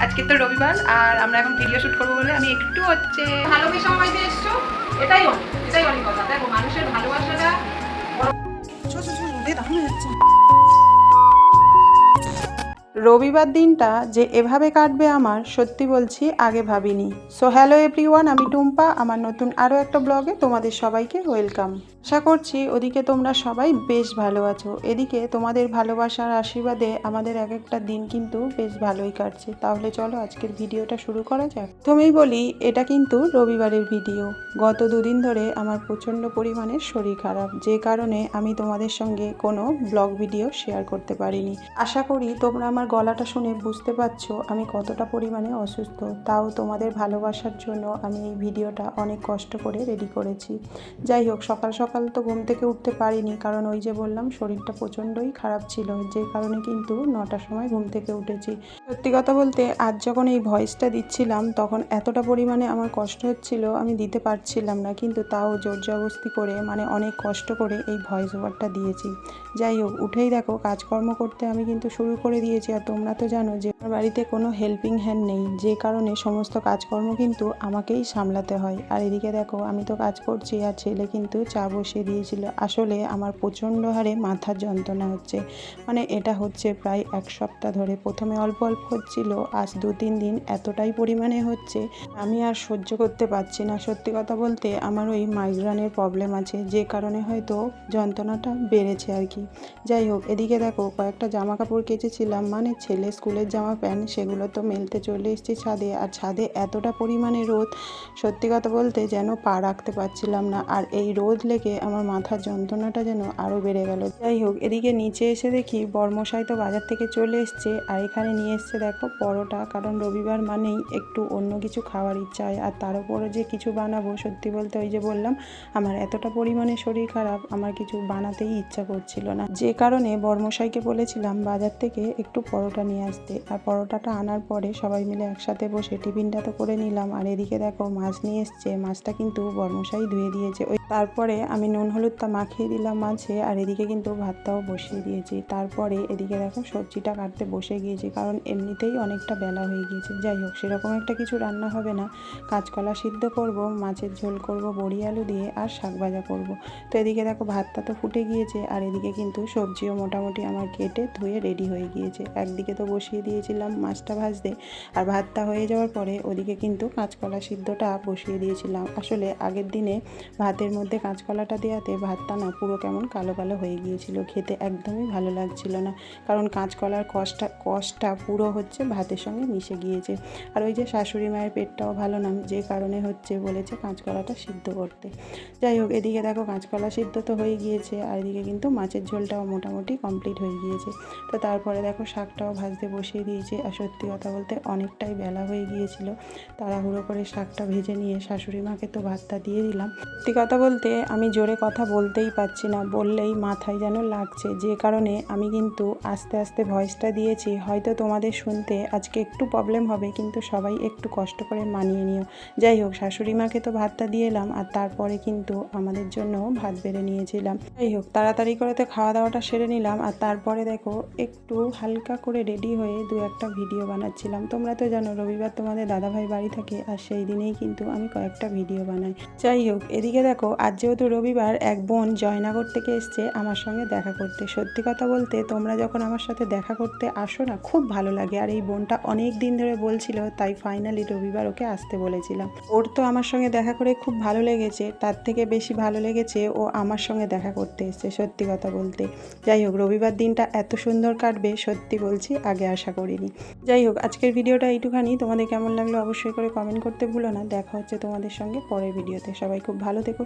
আজকে তো রবিবার আর আমরা এখন ভিডিও শুট করবো বলে আমি একটু হচ্ছে ভালোবেসে সময় দিয়ে এসছো, এটাই অনেক কথা। দেখো মানুষের ভালোবাসাটা রবিবার দিনটা যে এভাবে কাটবে আমার সত্যি বলছি আগে ভাবিনি। সো হ্যালো এভরিওয়ান, আমি টুম্পা। আমার নতুন আরও একটা ব্লগে তোমাদের সবাইকে ওয়েলকাম। আশা করছি ওদিকে তোমরা সবাই বেশ ভালো আছো। এদিকে তোমাদের ভালোবাসার আশীর্বাদে আমাদের এক একটা দিন কিন্তু বেশ ভালোই কাটছে। তাহলে চলো আজকের ভিডিওটা শুরু করা যাক। প্রথমেই বলি, এটা কিন্তু রবিবারের ভিডিও। গত দুদিন ধরে আমার প্রচণ্ড পরিমাণে শরীর খারাপ, যে কারণে আমি তোমাদের সঙ্গে কোনো ব্লগ ভিডিও শেয়ার করতে পারিনি। আশা করি তোমরা আমার গলাটা শুনে বুঝতে পারছো আমি কতটা পরিমাণে অসুস্থ। তাও তোমাদের ভালোবাসার জন্য আমি এই ভিডিওটা অনেক কষ্ট করে রেডি করেছি। যাই হোক, সকাল সকাল তো ঘুম থেকে উঠতে পারিনি, কারণ ওই যে বললাম শরীরটা প্রচণ্ডই খারাপ ছিল, যে কারণে কিন্তু 9টার সময় ঘুম থেকে উঠেছি। সত্যি কথা বলতে আজ যখন এই ভয়েসটা দিচ্ছিলাম তখন এতটা পরিমাণে আমার কষ্ট হচ্ছিল, আমি দিতে পারছিলাম না, কিন্তু তাও জোর জবরদস্তি করে অনেক কষ্ট করে এই ভয়েস ওভারটা দিয়েছি। যাই হোক, উঠেই দেখো কাজকর্ম করতে আমি কিন্তু শুরু করে দিয়েছি। আর তোমরা তো জানো যে আমার বাড়িতে কোনো হেল্পিং হ্যান্ড নেই, যে কারণে সমস্ত কাজকর্ম কিন্তু আমাকেই সামলাতে হয়। আর এদিকে দেখো আমি তো কাজ করছি আর ছেলে কিন্তু চা বসিয়ে দিয়েছিল। আসলে আমার প্রচণ্ড হারে মাথার যন্ত্রণা হচ্ছে, এটা হচ্ছে প্রায় 1 সপ্তাহ ধরে। প্রথমে অল্প অল্প হচ্ছিল, আজ 2-3 দিন এতটাই পরিমাণে হচ্ছে আমি আর সহ্য করতে পারছি না। সত্যি কথা বলতে আমার ওই মাইগ্রেনের প্রবলেম আছে, যে কারণে হয়তো যন্ত্রণাটা বেড়েছে আর কি। যাই হোক, এদিকে দেখো কয়েকটা জামা কাপড় কেচেছিলাম, ছেলে স্কুলের জামা প্যান্ট, সেগুলো তো মেলতে চলে এসেছি ছাদে। আর ছাদে এতটা পরিমাণে রোদ, সত্যি কথা বলতে যেন পা রাখতে পারছিলাম না। আর এই রোদ লেগে আমার মাথার যন্ত্রণাটা যেন আরও বেড়ে গেল। যাই হোক, এদিকে নিচে এসে দেখি বর্মশাই তো বাজার থেকে চলে এসছে, আর এখানে নিয়ে এসছে দেখো পরোটা। কারণ রবিবার মানেই একটু অন্য কিছু খাওয়ার ইচ্ছা হয়, আর তার উপরে যে কিছু বানাবো, সত্যি বলতে ওই যে বললাম আমার এতটা পরিমাণে শরীর খারাপ, আমার কিছু বানাতেই ইচ্ছা করছিল না, যে কারণে বর্মশাইকে বলেছিলাম বাজার থেকে একটু পরোটা নিয়ে আসতে। আর পরোটাটা আনার পরে সবাই মিলে একসাথে বসে টিফিনটা তো করে নিলাম। আর এদিকে দেখো মাছ নিয়ে এসছে, মাছটা কিন্তু বর্মশাই ধুয়ে দিয়েছে। তারপরে আমি নুন হলুদটা মাখিয়ে দিলাম মাছে, আর এদিকে কিন্তু ভাতটাও বসিয়ে দিয়েছি। তারপরে এদিকে দেখো সবজিটা কাটতে বসে গিয়েছি, কারণ এমনিতেই অনেকটা বেলা হয়ে গিয়েছে। যাই হোক, সেরকম একটা কিছু রান্না হবে না, কাঁচকলা সিদ্ধ করব, মাছের ঝোল করব বড়ি আলু দিয়ে, আর শাক ভাজা করব। তো এদিকে দেখো ভাতটা তো ফুটে গিয়েছে, আর এদিকে কিন্তু সবজিও মোটামুটি আমার কেটে ধুয়ে রেডি হয়ে গিয়েছে। একদিকে তো বসিয়ে দিয়েছিলাম মাছটা ভাজতে, আর ভাতটা হয়ে যাওয়ার পরে ওদিকে কিন্তু কাঁচকলা সিদ্ধটা বসিয়ে দিয়েছিলাম। আসলে আগের দিনে ভাতের মধ্যে কাঁচকলাটা দেওয়াতে ভাতটা না পুরো কেমন কালো কালো হয়ে গিয়েছিল, খেতে একদমই ভালো লাগছিল না, কারণ কাঁচকলার কষটা পুরো হচ্ছে ভাতের সঙ্গে মিশে গিয়েছে। আর ওই যে শাশুড়ি মায়ের পেটটাও ভালো না, যে কারণে বলেছে কাঁচকলাটা সিদ্ধ করতে। যাই হোক, এদিকে দেখো কাঁচকলা সিদ্ধ তো হয়ে গিয়েছে, আর এদিকে কিন্তু মাছের ঝোলটাও মোটামুটি কমপ্লিট হয়ে গিয়েছে। তো তারপরে দেখো শাকটাও ভাজতে বসিয়ে দিয়েছে। আর সত্যি কথা বলতে অনেকটাই বেলা হয়ে গিয়েছিল, তাড়াহুড়ো করে শাকটা ভেজে নিয়ে শাশুড়ি মাকে তো ভাতটা দিয়ে দিলাম। সত্যি কথা বলতে আমি জোরে কথা বলতেই পারছি না, বললেই মাথায় যেন লাগছে, যে কারণে আমি কিন্তু আস্তে আস্তে ভয়েসটা দিয়েছি। হয়তো তোমাদের শুনতে আজকে একটু প্রবলেম হবে, কিন্তু সবাই একটু কষ্ট করে মানিয়ে নিও। যাই হোক, শাশুড়ি মাকে তো ভাতটা দিয়ে এলাম, আর তারপরে কিন্তু আমাদের জন্য ভাত বেড়ে নিয়েছিলাম। যাই হোক, তাড়াতাড়ি করে তো খাওয়া দাওয়াটা সেরে নিলাম, আর তারপরে দেখো একটু হালকা করে রেডি হয়ে 2-1টা ভিডিও বানাচ্ছিলাম। তোমরা তো জানো রবিবার তোমাদের দাদাভাই বাড়ি থাকে, আর সেই দিনেই কিন্তু আমি কয়েকটা ভিডিও বানাই। যাই হোক, এদিকে দেখো আজ যেহেতু রবিবার, এক বোন জয়নগর থেকে এসছে আমার সঙ্গে দেখা করতে। সত্যি কথা বলতে তোমরা যখন আমার সাথে দেখা করতে আসো না, খুব ভালো লাগে। আর এই বোনটা অনেক দিন ধরে বলছিল, তাই ফাইনালি রবিবার ওকে আসতে বলেছিলাম। ওর তো আমার সঙ্গে দেখা করে খুব ভালো লেগেছে, তার থেকে বেশি ভালো লেগেছে ও আমার সঙ্গে দেখা করতে এসছে, সত্যি কথা বলতে। যাই হোক, রবিবার দিনটা এত সুন্দর কাটবে সত্যি বলছি আগে আশা করিনি। যাই হোক, আজকের ভিডিওটা এইটুখানি। তোমাদের কেমন লাগলো অবশ্যই করে কমেন্ট করতে ভুলো না। দেখা হচ্ছে তোমাদের সঙ্গে পরের ভিডিওতে। সবাই খুব ভালো থেকো।